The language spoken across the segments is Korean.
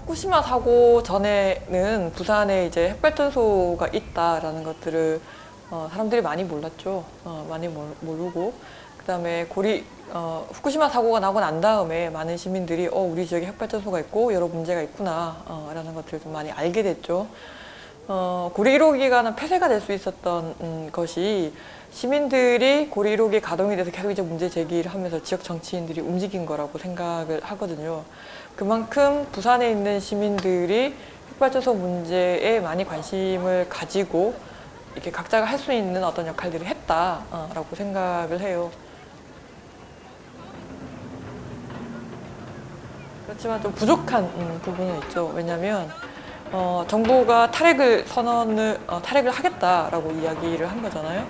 후쿠시마 사고 전에는 부산에 이제 핵발전소가 있다라는 것들을 사람들이 많이 몰랐죠. 많이 모르고 그다음에 후쿠시마 사고가 나고 난 다음에 많은 시민들이 우리 지역에 핵발전소가 있고 여러 문제가 있구나 라는 것들을 좀 많이 알게 됐죠. 고리 1호기가 폐쇄가 될 수 있었던 것이 시민들이 고리 1호기 가동이 돼서 계속 이제 문제 제기를 하면서 지역 정치인들이 움직인 거라고 생각을 하거든요. 그만큼 부산에 있는 시민들이 핵발전소 문제에 많이 관심을 가지고 이렇게 각자가 할 수 있는 어떤 역할들을 했다라고 생각을 해요. 그렇지만 좀 부족한 부분은 있죠. 왜냐하면 정부가 탈핵을 하겠다라고 이야기를 한 거잖아요.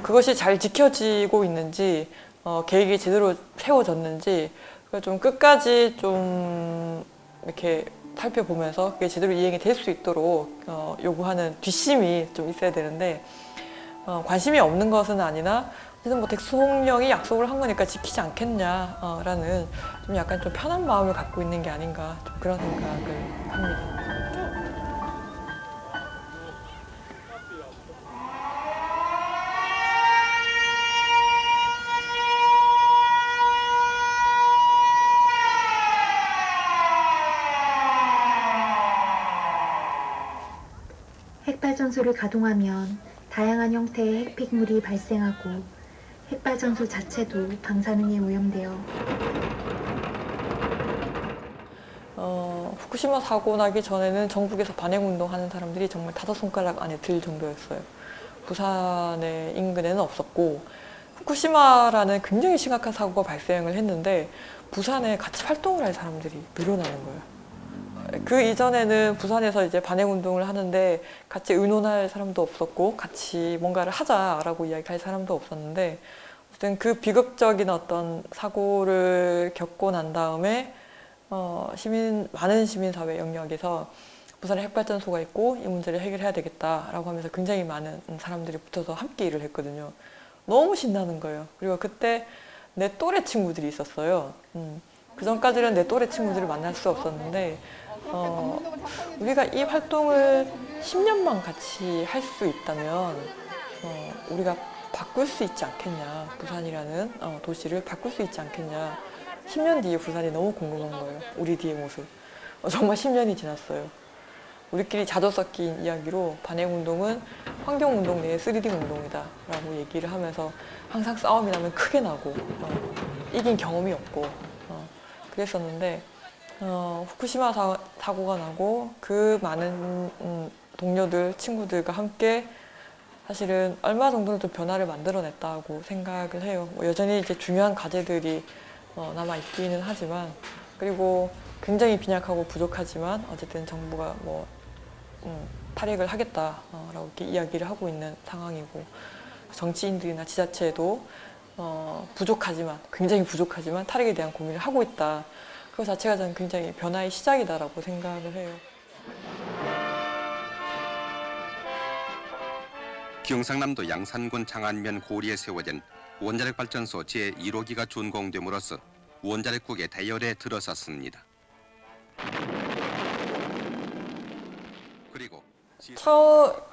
그것이 잘 지켜지고 있는지, 계획이 제대로 세워졌는지, 좀 끝까지 좀 이렇게 살펴보면서 그게 제대로 이행이 될 수 있도록 요구하는 뒷심이 좀 있어야 되는데, 관심이 없는 것은 아니나, 어쨌든 뭐 대통령이 약속을 한 거니까 지키지 않겠냐라는 좀 약간 좀 편한 마음을 갖고 있는 게 아닌가, 좀 그런 생각을 합니다. 핵발전소를 가동하면 다양한 형태의 핵폐기물이 발생하고 핵발전소 자체도 방사능에 오염되어 후쿠시마 사고 나기 전에는 전국에서 반핵운동 하는 사람들이 정말 5손가락 안에 들 정도였어요. 부산의 인근에는 없었고 후쿠시마라는 굉장히 심각한 사고가 발생을 했는데 부산에 같이 활동을 할 사람들이 늘어나는 거예요. 그 이전에는 부산에서 이제 반핵운동을 하는데 같이 의논할 사람도 없었고 같이 뭔가를 하자라고 이야기할 사람도 없었는데 어쨌든 그 비극적인 어떤 사고를 겪고 난 다음에 많은 시민사회 영역에서 부산에 핵발전소가 있고 이 문제를 해결해야 되겠다라고 하면서 굉장히 많은 사람들이 붙어서 함께 일을 했거든요. 너무 신나는 거예요. 그리고 그때 내 또래 친구들이 있었어요. 그 전까지는 내 또래 친구들을 만날 수 없었는데 우리가 이 활동을 10년만 같이 할 수 있다면 우리가 바꿀 수 있지 않겠냐. 부산이라는 도시를 바꿀 수 있지 않겠냐. 10년 뒤에 부산이 너무 궁금한 거예요. 우리 뒤의 모습. 정말 10년이 지났어요. 우리끼리 자주 섞인 이야기로 반핵운동은 환경운동 내의 3D 운동이다 라고 얘기를 하면서 항상 싸움이 나면 크게 나고 이긴 경험이 없고 그랬었는데 후쿠시마 사고가 나고 그 많은 동료들, 친구들과 함께 사실은 얼마 정도는 좀 변화를 만들어냈다고 생각을 해요. 여전히 이제 중요한 과제들이 남아있기는 하지만 그리고 굉장히 빈약하고 부족하지만 어쨌든 정부가 탈핵을 하겠다라고 이렇게 이야기를 하고 있는 상황이고 정치인들이나 지자체도 굉장히 부족하지만 탈핵에 대한 고민을 하고 있다. 그거 자체가 저는 굉장히 변화의 시작이다라고 생각을 해요. 경상남도 양산군 장안면 고리에 세워진 원자력 발전소 제1호기가 준공됨으로써 원자력국의 대열에 들어섰습니다. 그리고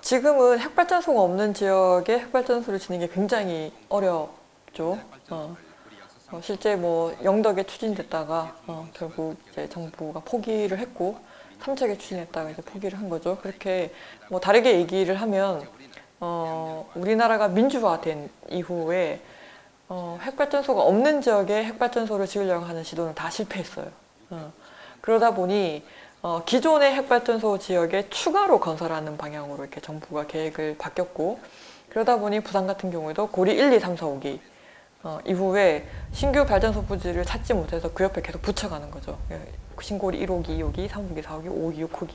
지금은 핵발전소가 없는 지역에 핵발전소를 지는 게 굉장히 어렵죠. 실제 영덕에 추진됐다가 결국 이제 정부가 포기를 했고 삼척에 추진했다가 이제 포기를 한 거죠. 그렇게 다르게 얘기를 하면 우리나라가 민주화된 이후에 핵발전소가 없는 지역에 핵발전소를 지으려고 하는 시도는 다 실패했어요. 그러다 보니 기존의 핵발전소 지역에 추가로 건설하는 방향으로 이렇게 정부가 계획을 바뀌었고 그러다 보니 부산 같은 경우에도 고리 1, 2, 3, 4, 5기 이후에 신규 발전소 부지를 찾지 못해서 그 옆에 계속 붙여가는 거죠. 신고리 1호기, 2호기, 3호기, 4호기, 5호기, 6호기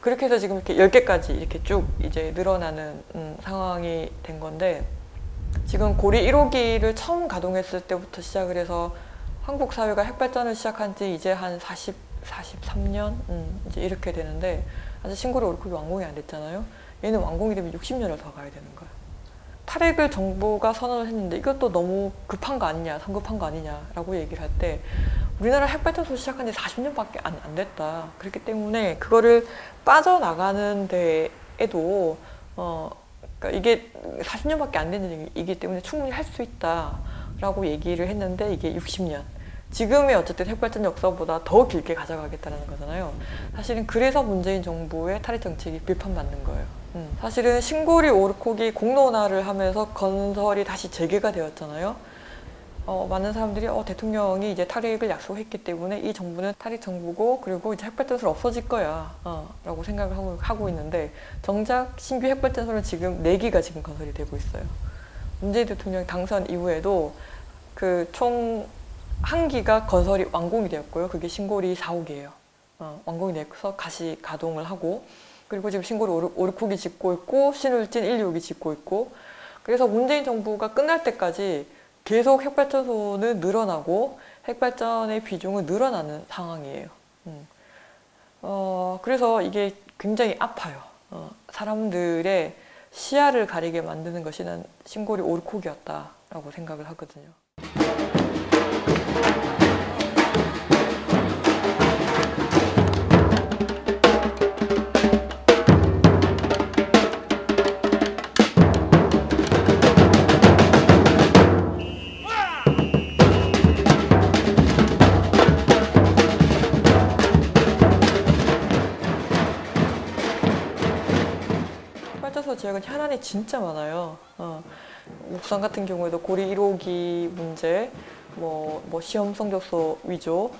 그렇게 해서 지금 이렇게 10개까지 이렇게 쭉 이제 늘어나는 상황이 된 건데 지금 고리 1호기를 처음 가동했을 때부터 시작을 해서 한국 사회가 핵발전을 시작한 지 이제 한 43년 이제 이렇게 되는데 아직 신고리 5호기 완공이 안 됐잖아요. 얘는 완공이 되면 60년을 더 가야 되는 거예요. 탈핵을 정부가 선언을 했는데 이것도 너무 급한 거 아니냐, 성급한 거 아니냐라고 얘기를 할 때 우리나라 핵발전소 시작한 지 40년밖에 안 됐다. 그렇기 때문에 그거를 빠져나가는 데에도 그러니까 이게 40년밖에 안 된 일이기 때문에 충분히 할 수 있다라고 얘기를 했는데 이게 60년. 지금의 어쨌든 핵발전 역사보다 더 길게 가져가겠다는 거잖아요. 사실은 그래서 문재인 정부의 탈핵 정책이 비판받는 거예요. 사실은 신고리 오르코기 공론화를 하면서 건설이 다시 재개가 되었잖아요. 많은 사람들이 대통령이 이제 탈핵을 약속했기 때문에 이 정부는 탈핵 정부고 그리고 이제 핵발전소는 없어질 거야 라고 생각을 하고 있는데 정작 신규 핵발전소는 지금 4기가 지금 건설이 되고 있어요. 문재인 대통령 당선 이후에도 그 총 1기가 건설이 완공이 되었고요. 그게 신고리 4호기예요. 완공이 돼서 다시 가동을 하고 그리고 지금 신고리 오르코기 짓고 있고 신울진 1, 2호기 짓고 있고 그래서 문재인 정부가 끝날 때까지 계속 핵발전소는 늘어나고 핵발전의 비중은 늘어나는 상황이에요. 그래서 이게 굉장히 아파요. 사람들의 시야를 가리게 만드는 것이 난 신고리 오르코기였다라고 생각을 하거든요. 핵발전소 지역은 현안이 진짜 많아요. 옥산 같은 경우에도 고리 1호기 문제, 뭐 시험 성적서 위조,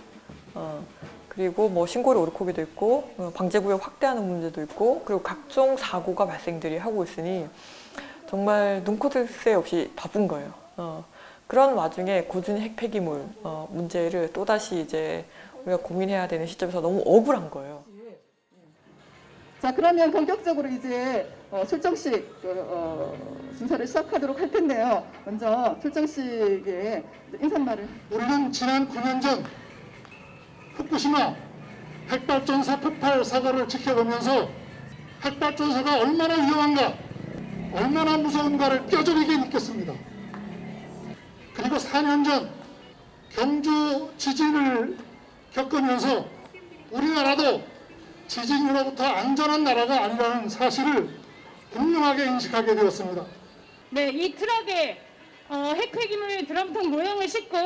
그리고 뭐 신고리 오르코기도 있고, 방제구역 확대하는 문제도 있고, 그리고 각종 사고가 발생들이 하고 있으니 정말 눈코 뜰 새 없이 바쁜 거예요. 그런 와중에 고준위 핵폐기물 문제를 또다시 이제 우리가 고민해야 되는 시점에서 너무 억울한 거예요. 자, 그러면 본격적으로 이제 출정식 순서를 시작하도록 할 텐데요. 먼저 출정식의 인사말을. 우리는 지난 9년 전 후쿠시마 핵발전소 폭발 사고를 지켜보면서 핵발전소가 얼마나 위험한가, 얼마나 무서운가를 뼈저리게 느꼈습니다. 그리고 4년 전 경주 지진을 겪으면서 우리나라도 지진으로부터 안전한 나라가 아니라는 사실을 분명하게 인식하게 되었습니다. 네, 이 트럭에 핵폐기물 드럼통 모형을 싣고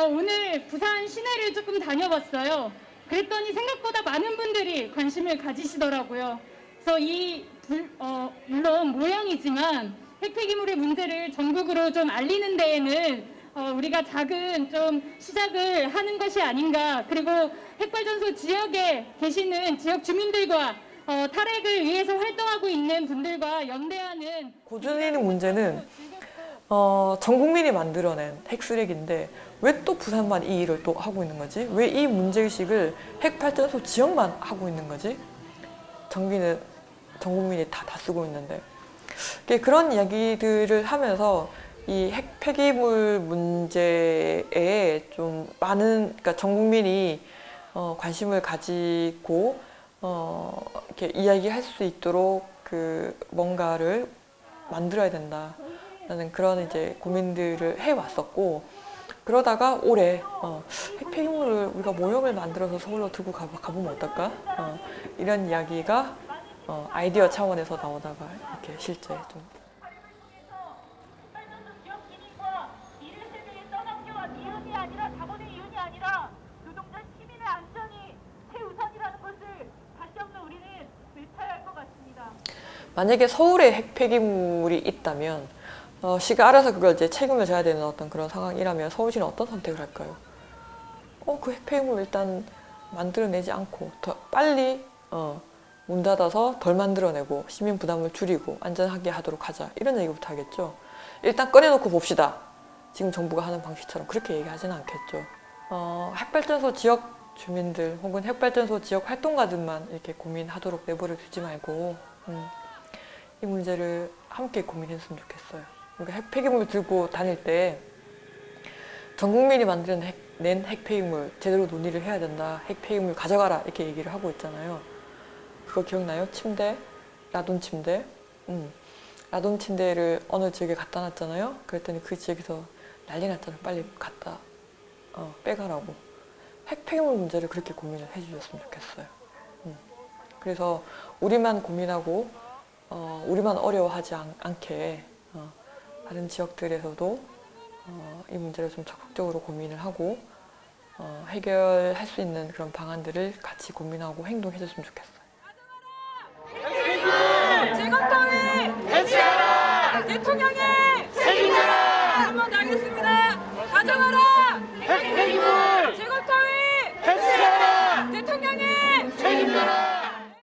오늘 부산 시내를 조금 다녀봤어요. 그랬더니 생각보다 많은 분들이 관심을 가지시더라고요. 그래서 물론 모형이지만 핵폐기물의 문제를 전국으로 좀 알리는 데에는 우리가 작은 좀 시작을 하는 것이 아닌가. 그리고 핵발전소 지역에 계시는 지역 주민들과 탈핵을 위해서 활동하고 있는 분들과 연대하는 고준위 문제는 전 국민이 만들어낸 핵쓰레기인데 왜 또 부산만 이 일을 또 하고 있는 거지? 왜 이 문제의식을 핵발전소 지역만 하고 있는 거지? 전기는 전 국민이 다 쓰고 있는데 그런 이야기들을 하면서 이 핵폐기물 문제에 좀 많은 그러니까 전 국민이 관심을 가지고 이렇게 이야기할 수 있도록 그 뭔가를 만들어야 된다라는 그런 이제 고민들을 해왔었고 그러다가 올해 핵폐기물을 우리가 모형을 만들어서 서울로 들고 가보면 어떨까? 이런 이야기가 아이디어 차원에서 나오다가 이렇게 실제 좀 만약에 서울에 핵폐기물이 있다면 시가 알아서 그걸 이제 책임을 져야 되는 어떤 그런 상황이라면 서울시는 어떤 선택을 할까요? 그 핵폐기물 일단 만들어내지 않고 더 빨리 문 닫아서 덜 만들어내고 시민 부담을 줄이고 안전하게 하도록 하자 이런 얘기부터 하겠죠. 일단 꺼내놓고 봅시다. 지금 정부가 하는 방식처럼 그렇게 얘기하지는 않겠죠. 핵발전소 지역 주민들 혹은 핵발전소 지역 활동가들만 이렇게 고민하도록 내버려 두지 말고 이 문제를 함께 고민했으면 좋겠어요. 우리가 핵폐기물 들고 다닐 때 전 국민이 낸 핵폐기물 제대로 논의를 해야 된다. 핵폐기물 가져가라 이렇게 얘기를 하고 있잖아요. 그거 기억나요? 침대, 라돈 침대. 라돈 침대를 어느 지역에 갖다 놨잖아요. 그랬더니 그 지역에서 난리 났잖아요. 빨리 갖다 빼가라고. 핵 폐기물 문제를 그렇게 고민을 해주셨으면 좋겠어요. 그래서 우리만 고민하고 우리만 어려워하지 않게 다른 지역들에서도 이 문제를 좀 적극적으로 고민을 하고 해결할 수 있는 그런 방안들을 같이 고민하고 행동해줬으면 좋겠어요.